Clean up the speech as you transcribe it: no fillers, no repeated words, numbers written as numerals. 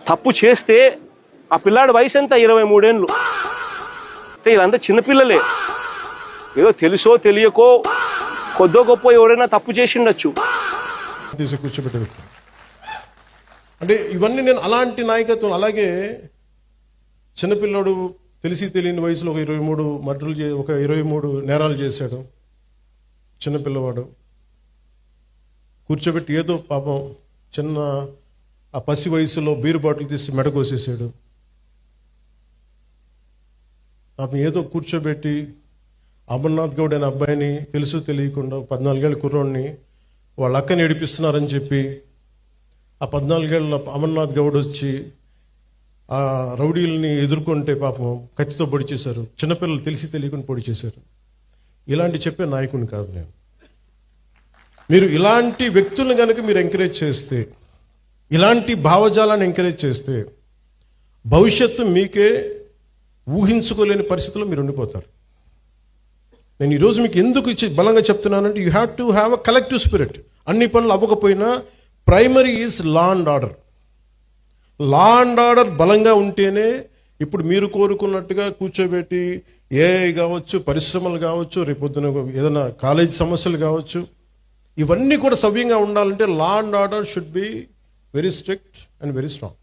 తప్పు చేస్తే ఆ పిల్లాడి వయసు ఎంత 23 ఏళ్ళు. అంటే వీళ్ళంతా చిన్నపిల్లలే. ఏదో తెలుసో తెలియకో కొద్దో గొప్ప ఎవరైనా తప్పు చేసిండొచ్చు. తీసి కూర్చోబెట్టే వ్యక్తి అంటే ఇవన్నీ నేను అలాంటి నాయకత్వం. అలాగే చిన్నపిల్లడు తెలిసి తెలియని వయసులో ఒక 23 మర్డర్లు ఒక 23 నేరాలు చేశాడు. చిన్నపిల్లవాడు కూర్చోబెట్టి ఏదో పాపం చిన్న ఆ పసి వయసులో బీరు బాటిల్ తీసి మెడకోసేసాడు. పాపం ఏదో కూర్చోబెట్టి అమర్నాథ్ గౌడ్ అనే అబ్బాయిని తెలుసు తెలియకుండా 14 ఏళ్ళ కుర్రోడిని వాళ్ళ అక్కని ఏడిపిస్తున్నారని చెప్పి ఆ 14 ఏళ్ళ అమర్నాథ్ గౌడ్ వచ్చి ఆ రౌడీలని ఎదుర్కొంటే పాపం కత్తితో పొడి చేశారు. చిన్నపిల్లలు తెలిసి తెలియకుండా పొడి చేశారు. ఇలాంటి చెప్పే నాయకుడిని కాదు నేను. మీరు ఇలాంటి వ్యక్తులను కనుక మీరు ఎంకరేజ్ చేస్తే, ఇలాంటి భావజాలాన్ని ఎంకరేజ్ చేస్తే భవిష్యత్తు మీకే ఊహించుకోలేని పరిస్థితుల్లో మీరు ఉండిపోతారు. నేను ఈరోజు మీకు ఎందుకు బలంగా చెప్తున్నానంటే you have to have a collective spirit. అన్ని పనులు అవ్వకపోయినా primary is law and order. Law and order బలంగా ఉంటేనే ఇప్పుడు మీరు కోరుకున్నట్టుగా కూర్చోబెట్టి ఏఐ కావచ్చు, పరిశ్రమలు కావచ్చు, రేపొద్దున ఏదైనా కాలేజ్ సమస్యలు కావచ్చు, ఇవన్నీ కూడా సవ్యంగా ఉండాలంటే law and order should be very strict and very strong.